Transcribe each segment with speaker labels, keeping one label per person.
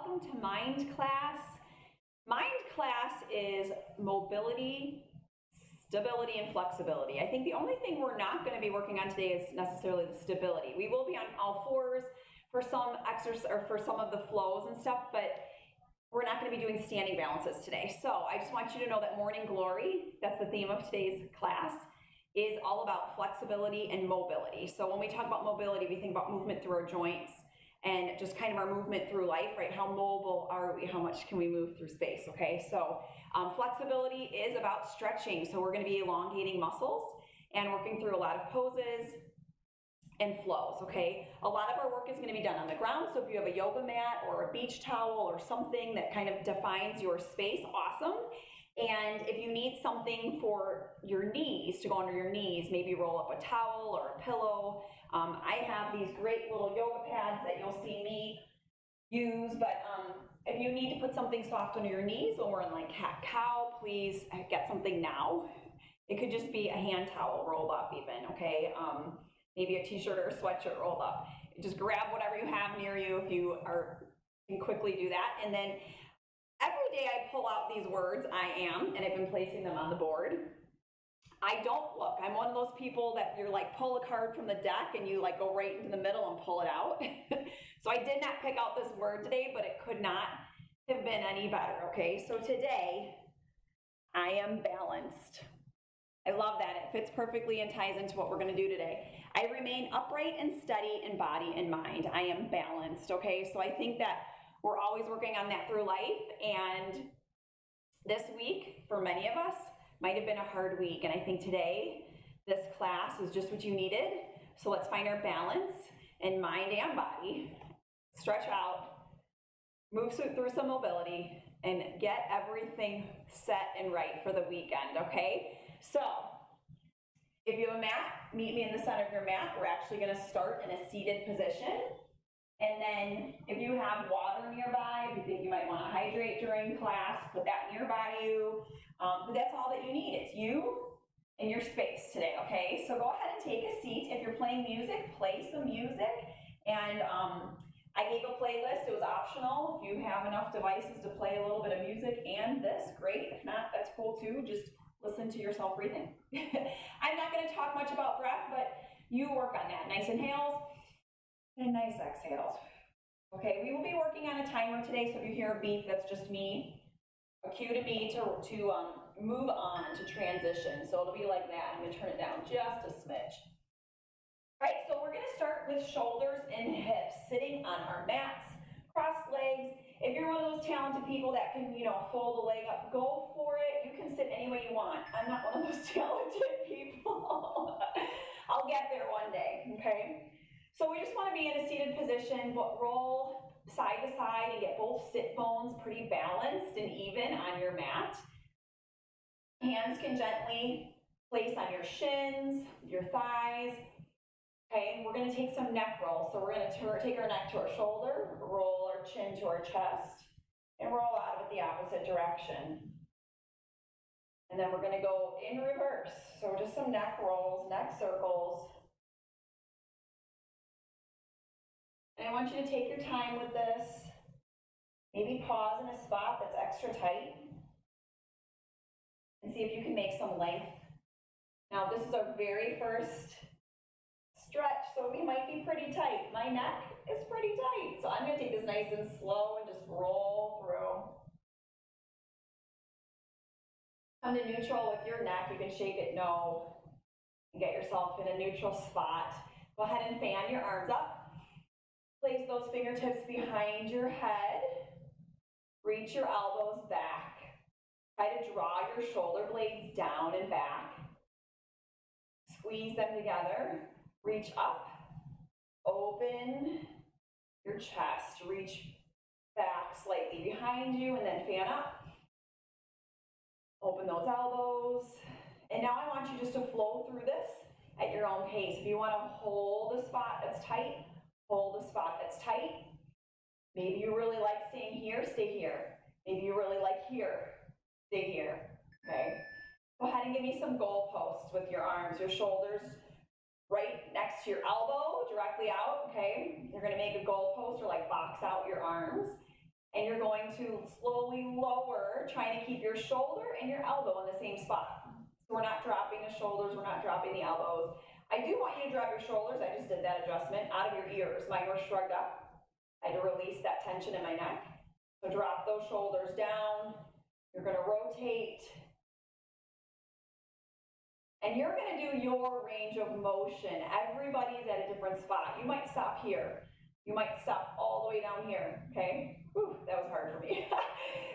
Speaker 1: welcome to Mind class. Mind class is mobility, stability, and flexibility. I think the only thing we're not going to be working on today is necessarily the stability. We will be on all fours for some exercise or for some of the flows and stuff, but we're not going to be doing standing balances today. So I just want you to know that morning glory, that's the theme of today's class, is all about flexibility and mobility. So when we talk about mobility, we think about movement through our joints and just kind of our movement through life, right? How mobile are we? How much can we move through space, okay? So flexibility is about stretching. So we're gonna be elongating muscles and working through a lot of poses and flows, okay? A lot of our work is gonna be done on the ground. So if you have a yoga mat or a beach towel or something that kind of defines your space, awesome. And if you need something for your knees, to go under your knees, maybe roll up a towel or a pillow. I have these great little yoga pads that you'll see me use, but if you need to put something soft under your knees when we're in like cat-cow, please get something now. It could just be a hand towel rolled up even, okay? Maybe a t-shirt or a sweatshirt rolled up. Just grab whatever you have near you if you can quickly do that. And then every day I pull out these words, I am, and I've been placing them on the board. I don't look. I'm one of those people that you're like pull a card from the deck and you like go right into the middle and pull it out. So I did not pick out this word today, but it could not have been any better, okay? So today, I am balanced. I love that. It fits perfectly and ties into what we're gonna do today. I remain upright and steady in body and mind. I am balanced, okay? So I think that we're always working on that through life, and this week, for many of us, might have been a hard week, and I think today, this class is just what you needed. So let's find our balance in mind and body, stretch out, move through some mobility, and get everything set and right for the weekend, okay? So, if you have a mat, meet me in the center of your mat. We're actually gonna start in a seated position. And then if you have water nearby, if you think you might want to hydrate during class, put that nearby you. But that's all that you need. It's you and your space today, okay? So go ahead and take a seat. If you're playing music, play some music. And I gave a playlist. It was optional. If you have enough devices to play a little bit of music and this, great. If not, that's cool too. Just listen to yourself breathing. I'm not going to talk much about breath, but you work on that. Nice inhales and nice exhales. Okay, we will be working on a timer today, so if you hear a beep, that's just me. A cue to me to move on to transition. So it'll be like that. I'm gonna turn it down just a smidge. All right, so we're gonna start with shoulders and hips, sitting on our mats, cross legs. If you're one of those talented people that can, fold a leg up, go for it. You can sit any way you want. I'm not one of those talented people. I'll get there one day, okay? So we just want to be in a seated position, but roll side to side and get both sit bones pretty balanced and even on your mat. Hands can gently place on your shins, your thighs. Okay, we're going to take some neck rolls. So we're going to take our neck to our shoulder, roll our chin to our chest, and roll out of it the opposite direction. And then we're going to go in reverse. So just some neck rolls, neck circles. And I want you to take your time with this. Maybe pause in a spot that's extra tight and see if you can make some length. Now this is our very first stretch, so we might be pretty tight. My neck is pretty tight, so I'm going to take this nice and slow and just roll through. Come to neutral with your neck. You can shake it no and get yourself in a neutral spot. Go ahead and fan your arms up. Place those fingertips behind your head. Reach your elbows back. Try to draw your shoulder blades down and back. Squeeze them together. Reach up. Open your chest. Reach back slightly behind you and then fan up. Open those elbows. And now I want you just to flow through this at your own pace. If you want to hold a spot that's tight, hold a spot that's tight. Maybe you really like staying here, stay here. Maybe you really like here, stay here, okay? Go ahead and give me some goalposts with your arms, your shoulders right next to your elbow, directly out, okay? You're gonna make a goalpost or like box out your arms. And you're going to slowly lower, trying to keep your shoulder and your elbow in the same spot. So we're not dropping the shoulders, we're not dropping the elbows. I do want you to drop your shoulders, I just did that adjustment, out of your ears. Mine were shrugged up. I had to release that tension in my neck. So drop those shoulders down. You're gonna rotate. And you're gonna do your range of motion. Everybody's at a different spot. You might stop here. You might stop all the way down here, okay? Whew, that was hard for me.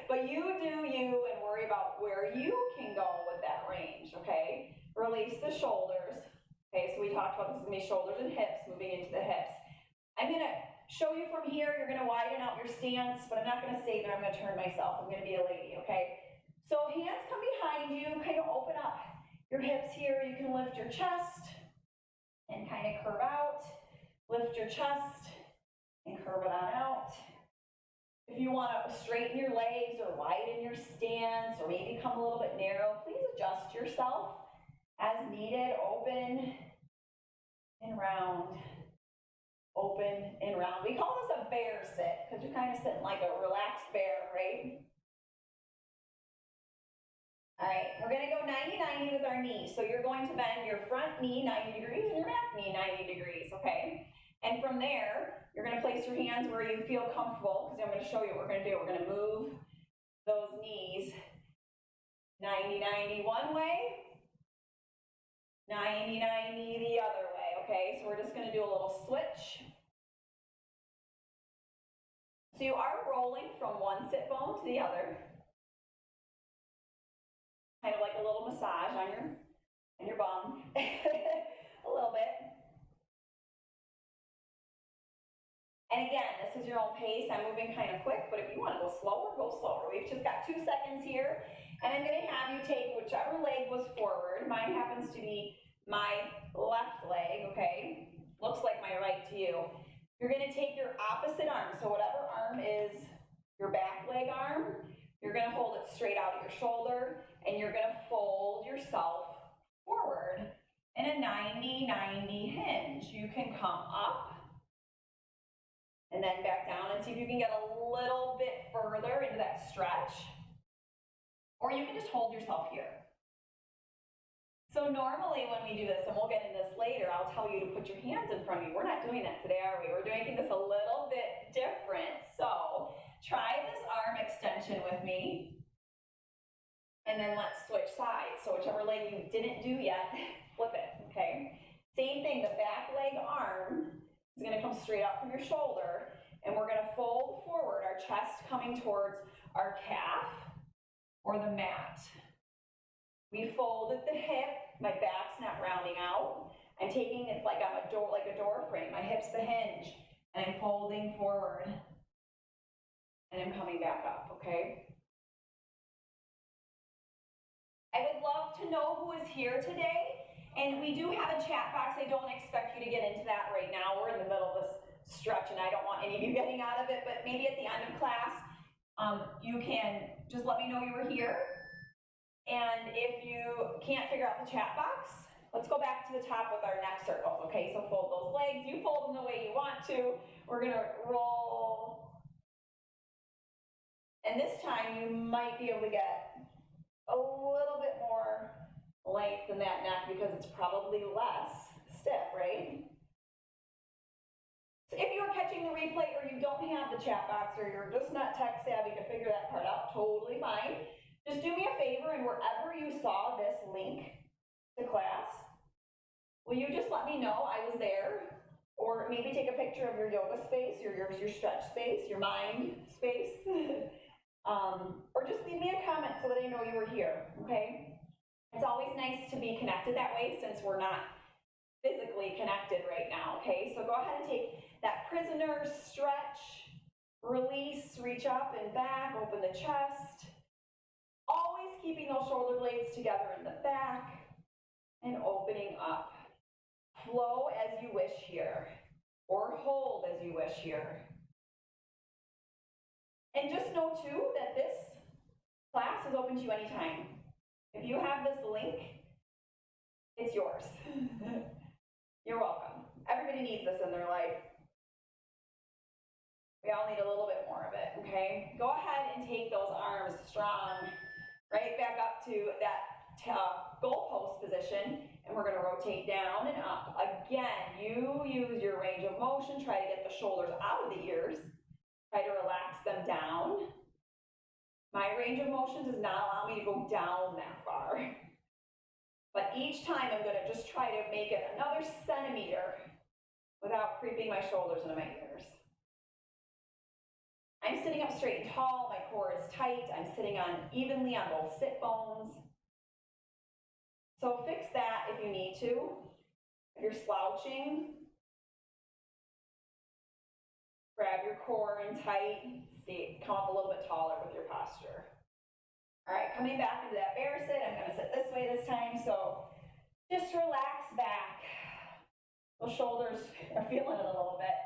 Speaker 1: But you do you and worry about where you can go with that range, okay? Release the shoulders. Okay, so we talked about this is gonna be shoulders and hips, moving into the hips. I'm gonna show you from here, you're gonna widen out your stance, but I'm not gonna stay there, I'm gonna turn myself, I'm gonna be a lady, okay? So hands come behind you, kind of open up your hips here, you can lift your chest and kind of curve out, lift your chest, and curve it on out. If you want to straighten your legs or widen your stance or maybe come a little bit narrow, please adjust yourself as needed. Open and round, open and round. We call this a bear sit because you're kind of sitting like a relaxed bear, right? All right, we're gonna go 90-90 with our knees. So you're going to bend your front knee 90 degrees and your back knee 90 degrees, okay? And from there, you're gonna place your hands where you feel comfortable, because I'm gonna show you what we're gonna do. We're gonna move those knees 90-90 one way, 90-90 the other way, okay? So we're just gonna do a little switch. So you are rolling from one sit bone to the other. Kind of like a little massage on your bum, a little bit. And again, this is your own pace. I'm moving kind of quick, but if you want to go slower, go slower. We've just got 2 seconds here, and I'm going to have you take whichever leg was forward. Mine happens to be my left leg, okay? Looks like my right to you. You're going to take your opposite arm, so whatever arm is your back leg arm, you're going to hold it straight out at your shoulder, and you're going to fold yourself forward in a 90-90 hinge. You can come up and then back down and see if you can get a little bit further into that stretch. Or you can just hold yourself here. So normally when we do this, and we'll get into this later, I'll tell you to put your hands in front of you. We're not doing that today, are we? We're doing this a little bit different. So try this arm extension with me. And then let's switch sides. So whichever leg you didn't do yet, flip it, okay? Same thing, the back leg arm is gonna come straight out from your shoulder, and we're gonna fold forward, our chest coming towards our calf or the mat. We fold at the hip, my back's not rounding out. I'm taking it like I'm a door frame, my hip's the hinge, and I'm folding forward, and I'm coming back up, okay? I would love to know who is here today. And we do have a chat box. I don't expect you to get into that right now. We're in the middle of this stretch and I don't want any of you getting out of it, but maybe at the end of class, you can just let me know you were here. And if you can't figure out the chat box, let's go back to the top with our neck circles, okay? So fold those legs, you fold them the way you want to. We're gonna roll. And this time you might be able to get a little bit more length in that neck because it's probably less stiff, right? So if you're catching the replay or you don't have the chat box or you're just not tech savvy to figure that part out, totally fine. Just do me a favor, and wherever you saw this link to class, will you just let me know I was there? Or maybe take a picture of your yoga space, your stretch space, your mind space. Or just leave me a comment so that I know you were here, okay? It's always nice to be connected that way since we're not physically connected right now, okay? So go ahead and take that prisoner stretch, release, reach up and back, open the chest. Always keeping those shoulder blades together in the back and opening up. Flow as you wish here, or hold as you wish here. And just know too that this class is open to you anytime. If you have this link, it's yours. You're welcome. Everybody needs this in their life. We all need a little bit more of it, okay? Go ahead and take those arms strong, right back up to that goalpost position, and we're gonna rotate down and up. Again, you use your range of motion, try to get the shoulders out of the ears, try to relax them down. My range of motion does not allow me to go down that far. But each time I'm gonna just try to make it another centimeter without creeping my shoulders into my ears. I'm sitting up straight and tall, my core is tight, I'm sitting evenly on both sit bones. So fix that if you need to. If you're slouching, grab your core in tight, come up a little bit taller with your posture. All right, coming back into that bear sit, I'm gonna sit this way this time, so just relax back. Those shoulders are feeling it a little bit.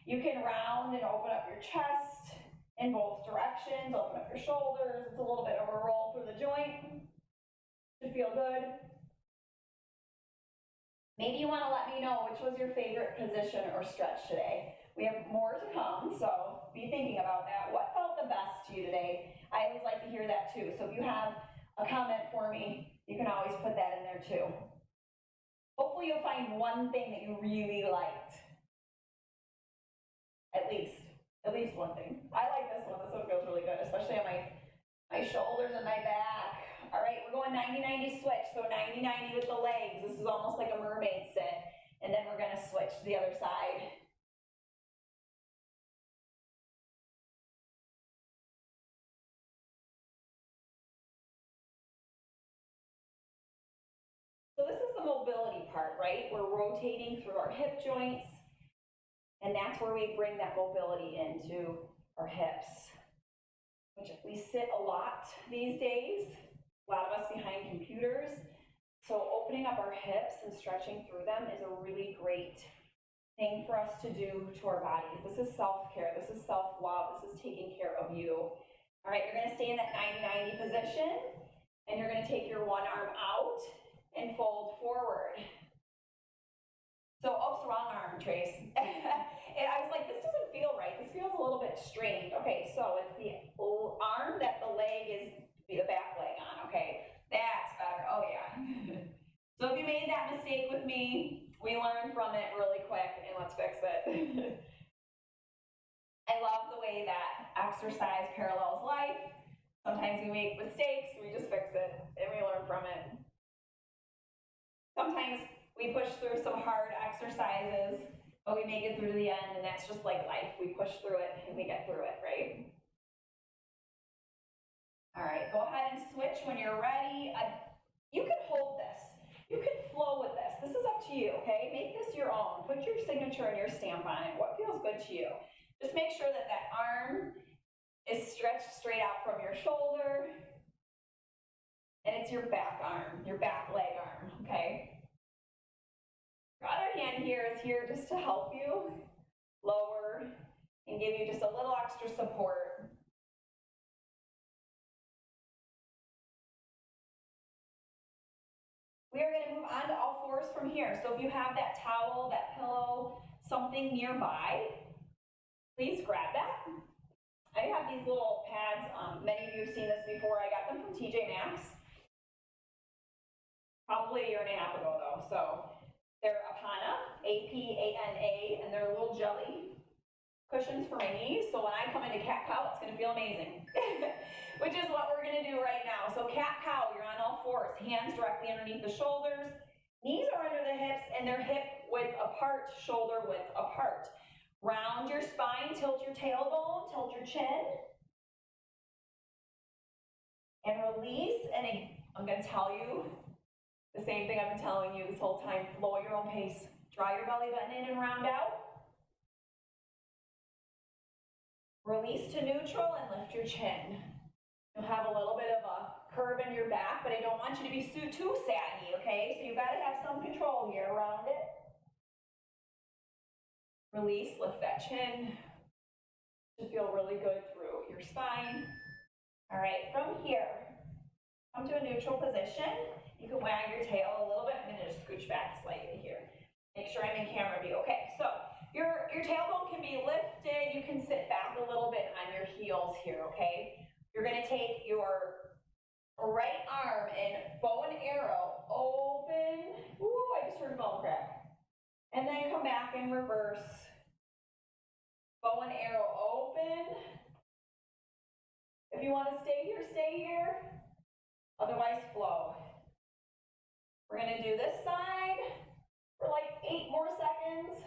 Speaker 1: You can round and open up your chest in both directions, open up your shoulders. It's a little bit of a roll through the joint. Should feel good. Maybe you wanna let me know which was your favorite position or stretch today. We have more to come, so be thinking about that. What felt the best to you today? I always like to hear that too. So if you have a comment for me, you can always put that in there too. Hopefully you'll find one thing that you really liked. At least one thing. I like this one. This one feels really good, especially on my shoulders and my back. All right, we're going 90-90 switch. So 90-90 with the legs. This is almost like a mermaid sit. And then we're gonna switch to the other side. So this is the mobility part, right? We're rotating through our hip joints, and that's where we bring that mobility into our hips, which we sit a lot these days, a lot of us behind computers. So opening up our hips and stretching through them is a really great thing for us to do to our bodies. This is self-care, this is self-love, this is taking care of you. All right, you're gonna stay in that 90-90 position, and you're gonna take your one arm out and fold forward. So, oops, wrong arm, Trace. And I was like, this doesn't feel right. This feels a little bit strained. Okay, so it's the arm that the leg is, the back leg on, okay? That's better, oh yeah. So if you made that mistake with me, we learn from it really quick, and let's fix it. I love the way that exercise parallels life. Sometimes we make mistakes, we just fix it, and we learn from it. Sometimes we push through some hard exercises, but we make it through to the end, and that's just like life. We push through it and we get through it, right? All right, go ahead and switch when you're ready. You can hold this. You can flow with this. This is up to you, okay? Make this your own. Put your signature and your stamp on it. What feels good to you? Just make sure that that arm is stretched straight out from your shoulder, and it's your back arm, your back leg arm, okay? Your other hand here is here just to help you lower and give you just a little extra support. We are going to move on to all fours from here. So if you have that towel, that pillow, something nearby, please grab that. I have these little pads. Many of you have seen this before. I got them from TJ Maxx. Probably a year and a half ago though. So they're Apana, A-P-A-N-A, and they're little jelly cushions for my knees. So when I come into cat cow, it's gonna feel amazing, which is what we're gonna do right now. So cat cow, you're on all fours, hands directly underneath the shoulders, knees are under the hips, and they're hip width apart, shoulder width apart. Round your spine, tilt your tailbone, tilt your chin, and release. And I'm gonna tell you the same thing I've been telling you this whole time, flow at your own pace. Draw your belly button in and round out. Release to neutral and lift your chin. You'll have a little bit of a curve in your back, but I don't want you to be too saggy, okay? So you gotta have some control here around it. Release, lift that chin. Should feel really good through your spine. All right, from here, come to a neutral position. You can wag your tail a little bit. I'm gonna just scooch back slightly here. Make sure I'm in camera view. Okay, so your tailbone can be lifted. You can sit back a little bit on your heels here, okay? You're gonna take your right arm and bow and arrow, open. Ooh, I just heard a bone crack. And then come back in reverse. Bow and arrow open. If you want to stay here, stay here. Otherwise, flow. We're going to do this side for like 8 more seconds.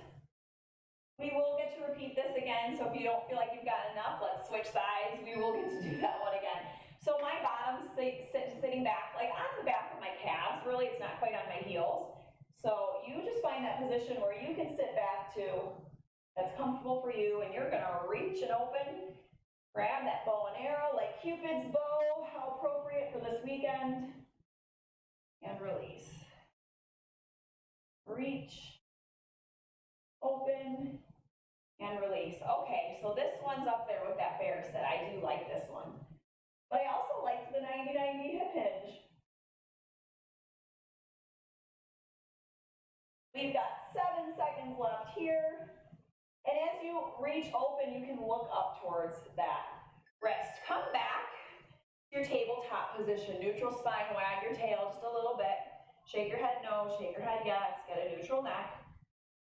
Speaker 1: We will get to repeat this again, so if you don't feel like you've got enough, let's switch sides. We will get to do that one again. So my bottom's sitting back, like on the back of my calves. Really, it's not quite on my heels. So you just find that position where you can sit back to, that's comfortable for you, and you're gonna reach and open. Grab that bow and arrow like Cupid's bow, how appropriate for this weekend. And release. Reach, open, and release. Okay, so this one's up there with that bear sit. I do like this one. But I also like the 90-90 hip hinge. We've got 7 seconds left here. And as you reach open, you can look up towards that wrist. Come back to your tabletop position. Neutral spine, wag your tail just a little bit. Shake your head no, shake your head yes, get a neutral neck.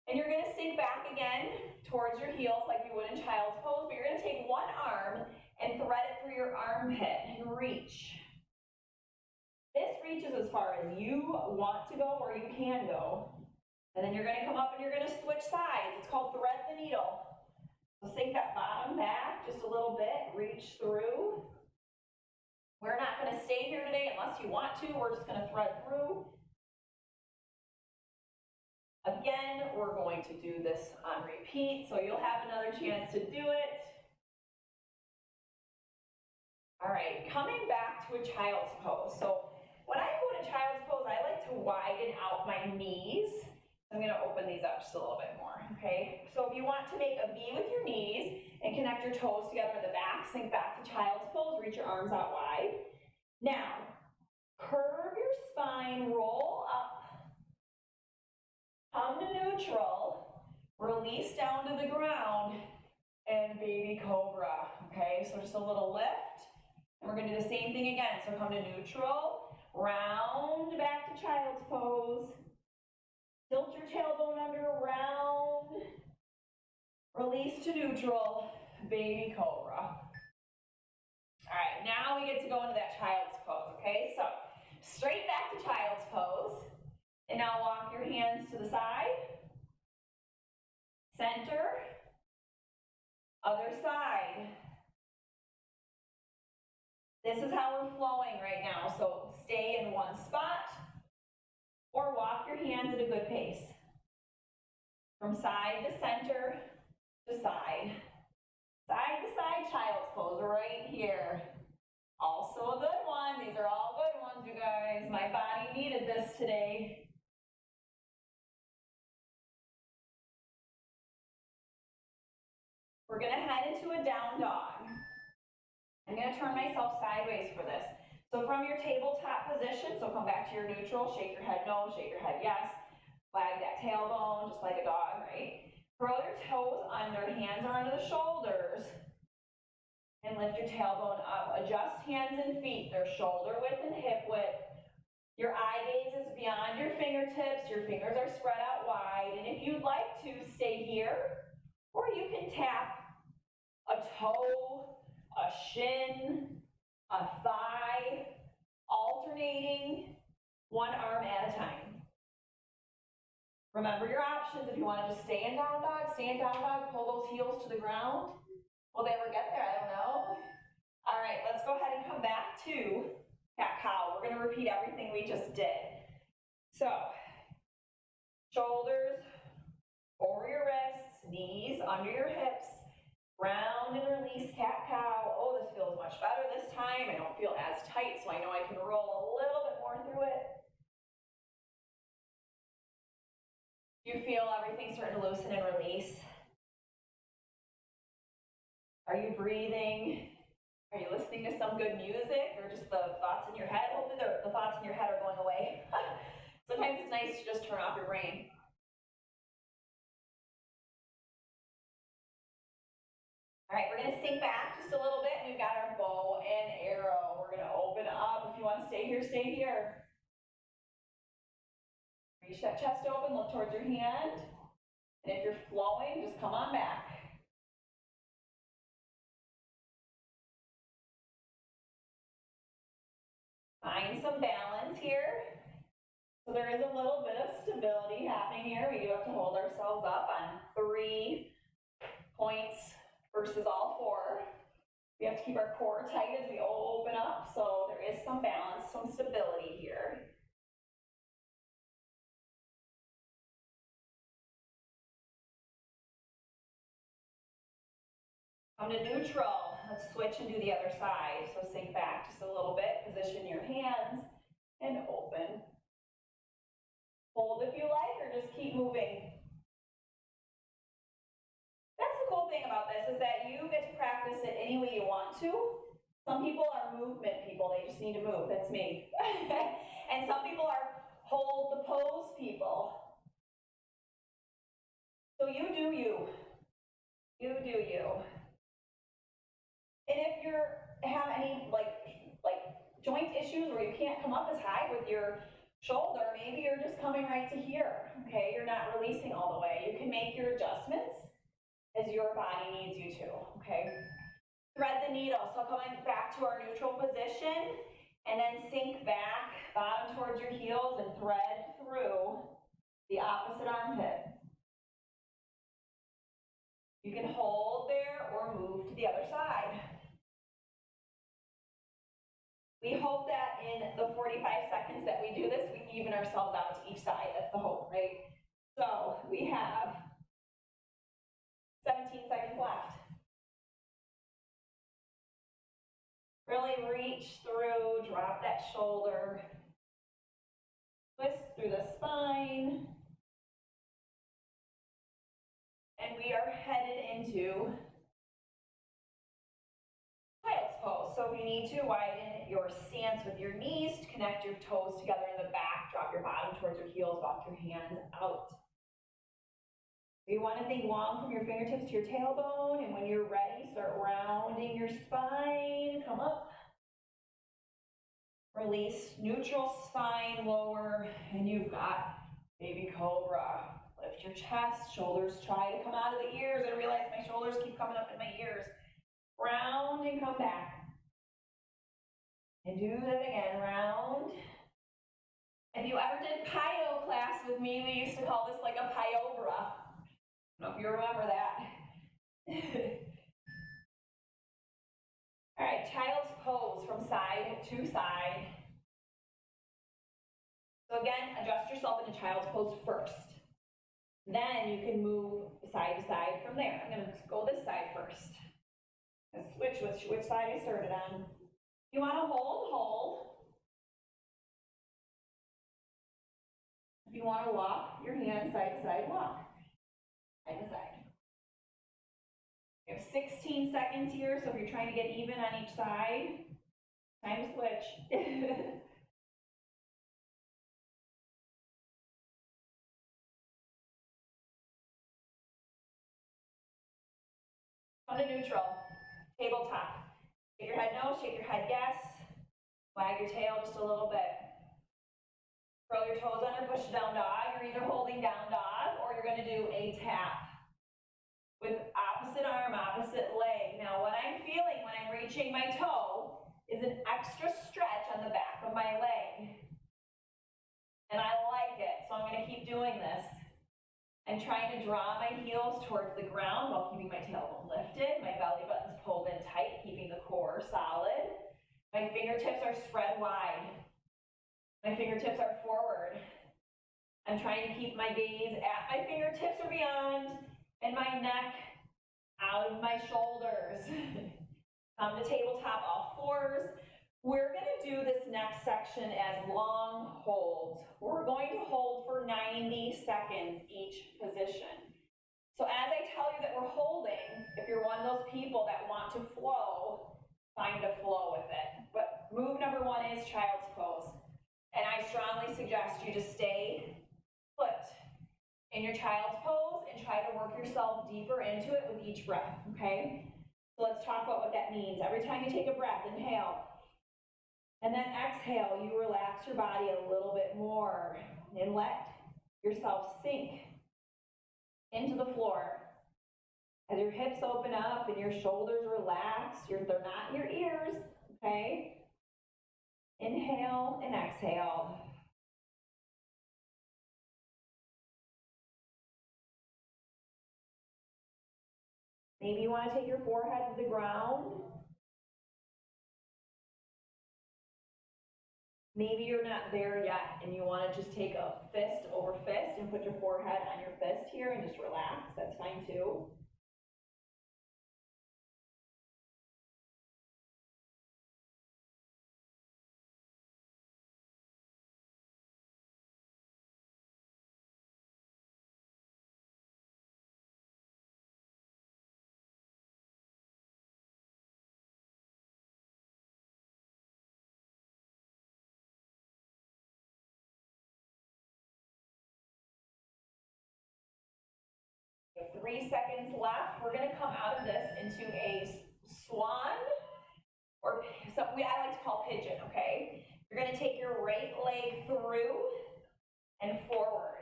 Speaker 1: And you're gonna sink back again towards your heels like you would in child's pose, but you're gonna take one arm and thread it through your armpit and reach. This reaches as far as you want to go or you can go. And then you're gonna come up and you're gonna switch sides. It's called thread the needle. So sink that bottom back just a little bit, reach through. We're not gonna stay here today unless you want to. We're just gonna thread through. Again, we're going to do this on repeat, so you'll have another chance to do it. All right, coming back to a child's pose. So when I go to child's pose, I like to widen out my knees. I'm gonna open these up just a little bit more, okay? So if you want to make a V with your knees and connect your toes together in the back, sink back to child's pose, reach your arms out wide. Now, curve your spine, roll up, come to neutral, release down to the ground, and baby cobra, okay? So just a little lift, and we're gonna do the same thing again. So come to neutral, round back to child's pose, tilt your tailbone under, round, release to neutral, baby cobra. All right, now we get to go into that child's pose, okay? So straight back to child's pose, and now walk your hands to the side, center, other side. This is how we're flowing right now, so stay in one spot or walk your hands at a good pace. From side to center to side. Side to side child's pose right here. Also a good one. These are all good ones, you guys. My body needed this today. We're gonna head into a down dog. I'm gonna turn myself sideways for this. So from your tabletop position, so come back to your neutral, shake your head no, shake your head yes, wag that tailbone just like a dog, right? Curl your toes under, hands are under the shoulders, and lift your tailbone up. Adjust hands and feet, they're shoulder width and hip width. Your eye gaze is beyond your fingertips, your fingers are spread out wide, and if you'd like to, stay here, or you can tap a toe, a shin, a thigh, alternating, one arm at a time. Remember your options. If you want to just stay in down dog, pull those heels to the ground. Will they ever get there? I don't know. All right, let's go ahead and come back to cat cow. We're going to repeat everything we just did. So, shoulders over your wrists, knees under your hips, round and release cat cow. Oh, this feels much better this time. I don't feel as tight, so I know I can roll a little bit more through it. You feel everything starting to loosen and release? Are you breathing? Are you listening to some good music or just the thoughts in your head? Hopefully the thoughts in your head are going away. Sometimes it's nice to just turn off your brain. Reach that chest open, look towards your hand. And if you're flowing, just come on back. Find some balance here. So there is a little bit of stability happening here. We do have to hold ourselves up on 3 points versus all 4. We have to keep our core tight as we open up, so there is some balance, some stability here. Come to neutral. Let's switch and do the other side. So sink back just a little bit, position your hands, and open. Hold if you like, or just keep moving. That's the cool thing about this, is that you get to practice it any way you want to. Some people are movement people, they just need to move, that's me. And some people are hold the pose people. So you do you. You do you. And if you have any like joint issues where you can't come up as high with your shoulder, maybe you're just coming right to here, okay? You're not releasing all the way. You can make your adjustments as your body needs you to, okay? Thread the needle, so coming back to our neutral position, and then sink back, bottom towards your heels, and thread through the opposite armpit. You can hold there or move to the other side. We hope that in the 45 seconds that we do this, we even ourselves out to each side. That's the hope, right? So we have 17 seconds left. Really reach through, drop that shoulder, twist through the spine. And we are headed into child's pose. So if you need to, widen your stance with your knees, connect your toes together in the back, drop your bottom towards your heels, walk your hands out. You want to think long from your fingertips to your tailbone, and when you're ready, start rounding your spine, come up. Release, neutral spine, lower, and you've got baby cobra. Lift your chest, shoulders try to come out of the ears. I realize my shoulders keep coming up in my ears. Round and come back. And do that again, round. If you ever did Pyo class with me, we used to call this like a Pyobra. I don't know if you remember that. All right, child's pose from side to side. So again, adjust yourself into child's pose first. Then you can move side to side from there. I'm gonna go this side first. And switch which side I started on. You wanna hold. If you wanna walk, your hands side to side, walk. Side to side. You have 16 seconds here, so if you're trying to get even on each side, time to switch. Come to neutral, tabletop. Shake your head no, shake your head yes. Wag your tail just a little bit. Curl your toes under, push down dog. You're either holding down dog or you're gonna do a tap with opposite arm, opposite leg. Now what I'm feeling when I'm reaching my toe is an extra stretch on the back of my leg. And I like it, so I'm gonna keep doing this. I'm trying to draw my heels towards the ground while keeping my tailbone lifted. My belly button's pulled in tight, keeping the core solid. My fingertips are spread wide. My fingertips are forward. I'm trying to keep my gaze at my fingertips or beyond, and my neck out of my shoulders. Come to tabletop, all fours. We're gonna do this next section as long holds. We're going to hold for 90 seconds each position. So as I tell you that we're holding, if you're one of those people that want to flow, find a flow with it. But move number 1 is child's pose. And I strongly suggest you to stay put in your child's pose and try to work yourself deeper into it with each breath, okay? So let's talk about what that means. Every time you take a breath, inhale. And then exhale, you relax your body a little bit more and let yourself sink into the floor. As your hips open up and your shoulders relax, they're not in your ears, okay? Inhale and exhale. Maybe you want to take your forehead to the ground. Maybe you're not there yet and you want to just take a fist over fist and put your forehead on your fist here and just relax. That's fine too. We have 3 seconds left. We're going to come out of this into a swan, or something I like to call pigeon, okay? You're going to take your right leg through and forward.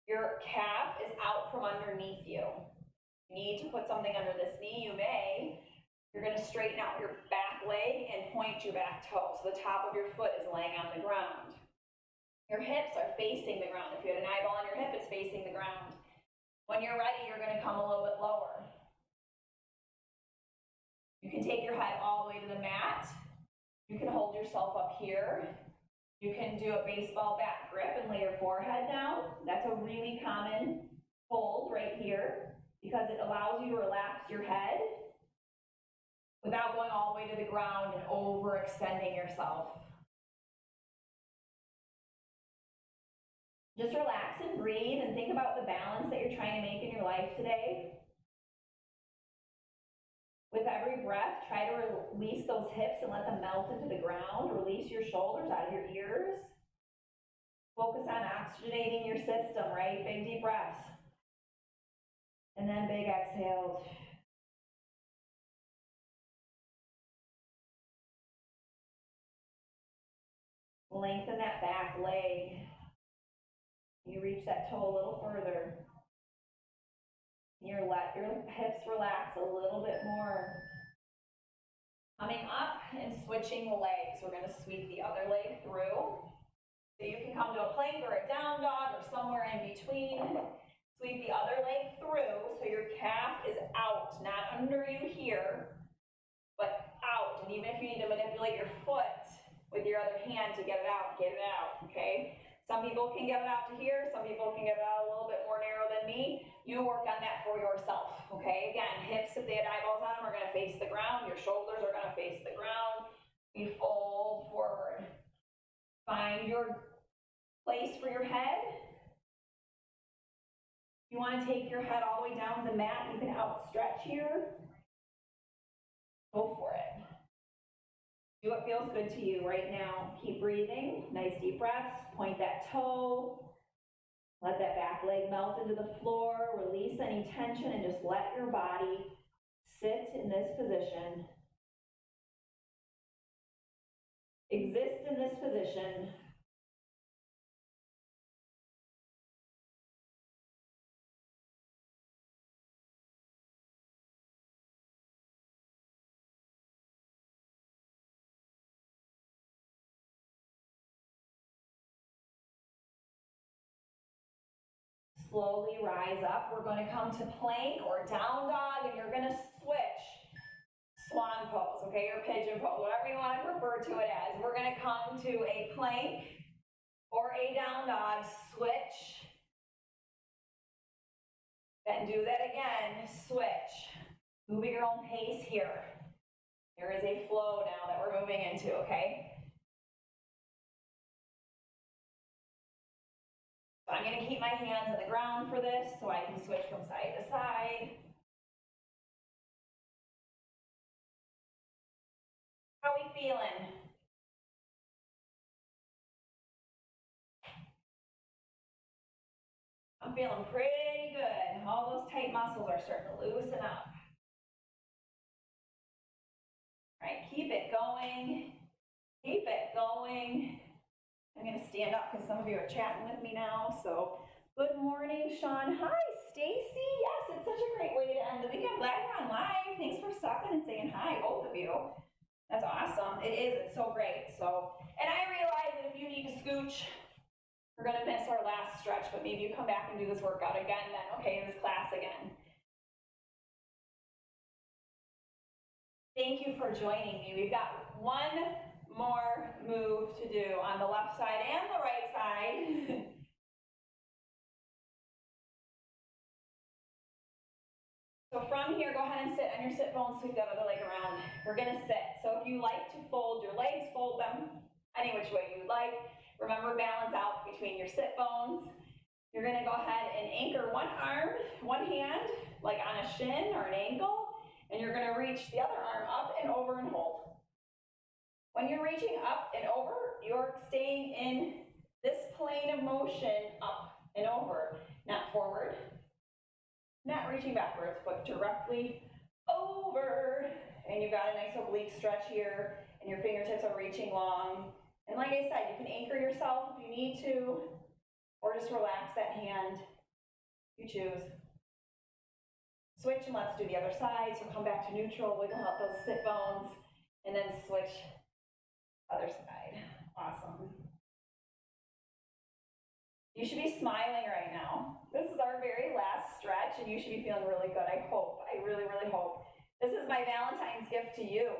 Speaker 1: Your calf is out from underneath you. You need to put something under this knee, you may. You're going to straighten out your back leg and point your back toe. So the top of your foot is laying on the ground. Your hips are facing the ground. If you had an eyeball on your hip, it's facing the ground. When you're ready, you're going to come a little bit lower. You can take your head all the way to the mat. You can hold yourself up here. You can do a baseball bat grip and lay your forehead down. That's a really common hold right here because it allows you to relax your head without going all the way to the ground and overextending yourself. Just relax and breathe and think about the balance that you're trying to make in your life today. With every breath, try to release those hips and let them melt into the ground. Release your shoulders out of your ears. Focus on oxygenating your system, right? Big deep breaths. And then big exhales. Lengthen that back leg. You reach that toe a little further. Let your hips relax a little bit more. Coming up and switching the legs. We're going to sweep the other leg through. So you can come to a plank or a down dog or somewhere in between. Sweep the other leg through so your calf is out, not under you here, but out. And even if you need to manipulate your foot with your other hand to get it out, okay? Some people can get it out to here, some people can get it out a little bit more narrow than me. You work on that for yourself, okay? Again, hips, if they had eyeballs on them, are gonna face the ground. Your shoulders are gonna face the ground. You fold forward. Find your place for your head. If you wanna take your head all the way down to the mat, you can outstretch here. Go for it. Do what feels good to you right now. Keep breathing, nice deep breaths. Point that toe. Let that back leg melt into the floor. Release any tension and just let your body sit in this position. Exist in this position. Slowly rise up. We're going to come to plank or down dog, and you're going to switch swan pose, okay, or pigeon pose, whatever you want to refer to it as. We're going to come to a plank or a down dog, switch, then do that again, switch. Moving your own pace here. There is a flow now that we're moving into, okay? So I'm going to keep my hands on the ground for this so I can switch from side to side. How are we feeling? I'm feeling pretty good. All those tight muscles are starting to loosen up. All right, keep it going. Keep it going. I'm going to stand up because some of you are chatting with me now, so Good morning, Sean. Hi, Stacy. Yes, it's such a great way to end the week. I'm glad you're on live. Thanks for stopping and saying hi, both of you. That's awesome. It is. It's so great. So, and I realize that if you need to scooch, we're going to miss our last stretch, but maybe you come back and do this workout again then, okay, this class again. Thank you for joining me. We've got one more move to do on the left side and the right side. So from here, go ahead and sit on your sit bones, sweep that other leg around. We're gonna sit. So if you like to fold your legs, fold them any which way you like. Remember, balance out between your sit bones. You're gonna go ahead and anchor one arm, one hand, like on a shin or an ankle, and you're gonna reach the other arm up and over and hold. When you're reaching up and over, you're staying in this plane of motion up and over, not forward. Not reaching backwards, but directly over. And you've got a nice oblique stretch here, and your fingertips are reaching long. And like I said, you can anchor yourself if you need to, or just relax that hand. You choose. Switch, and let's do the other side. So come back to neutral, wiggle out those sit bones, and then switch other side. Awesome. You should be smiling right now. This is our very last stretch, and you should be feeling really good. I hope. I really, really hope. This is my Valentine's gift to you.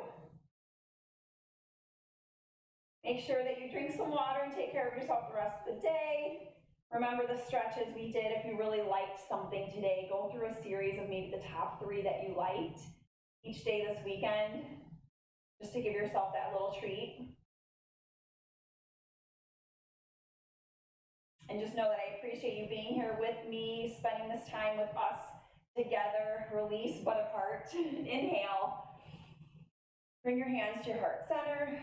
Speaker 1: Make sure that you drink some water and take care of yourself the rest of the day. Remember the stretches we did. If you really liked something today, go through a series of maybe the top 3 that you liked each day this weekend, just to give yourself that little treat. And just know that I appreciate you being here with me, spending this time with us together. Release but apart. Inhale. Bring your hands to your heart center.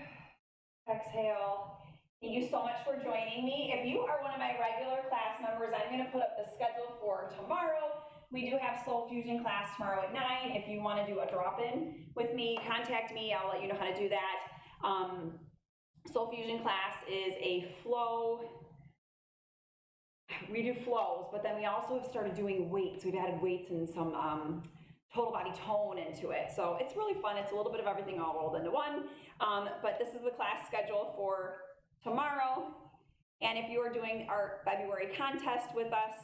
Speaker 1: Exhale. Thank you so much for joining me. If you are one of my regular class members, I'm going to put up the schedule for tomorrow. We do have Soul Fusion class tomorrow at 9. If you want to do a drop-in with me, contact me. I'll let you know how to do that. Soul Fusion class is a flow. We do flows, but then we also have started doing weights. We've added weights and some total body tone into it. So it's really fun. It's a little bit of everything all rolled into one. But this is the class schedule for tomorrow. And if you are doing our February contest with us,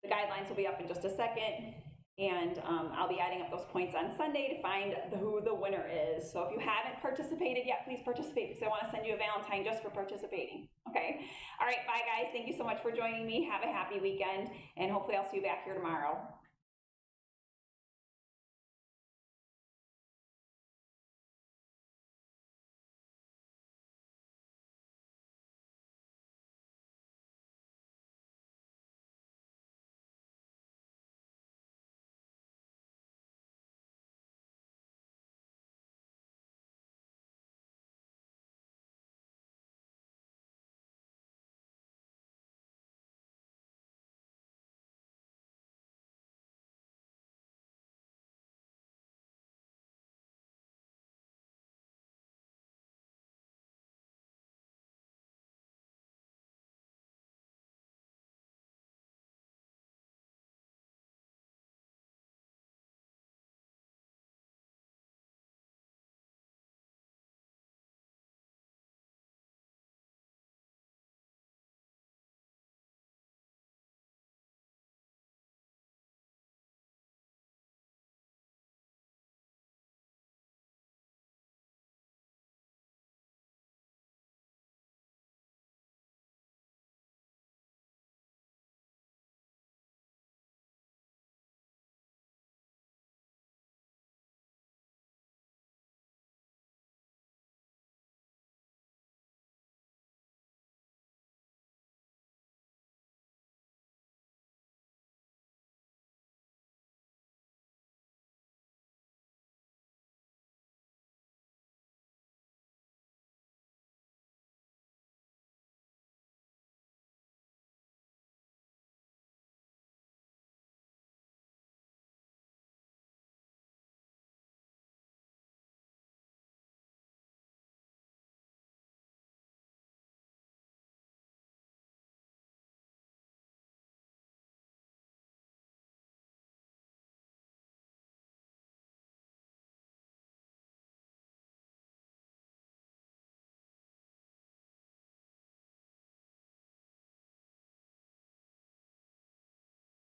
Speaker 1: the guidelines will be up in just a second. And I'll be adding up those points on Sunday to find who the winner is. So if you haven't participated yet, please participate, because I want to send you a Valentine just for participating. Okay? All right, bye guys. Thank you so much for joining me. Have a happy weekend, and hopefully I'll see you back here tomorrow.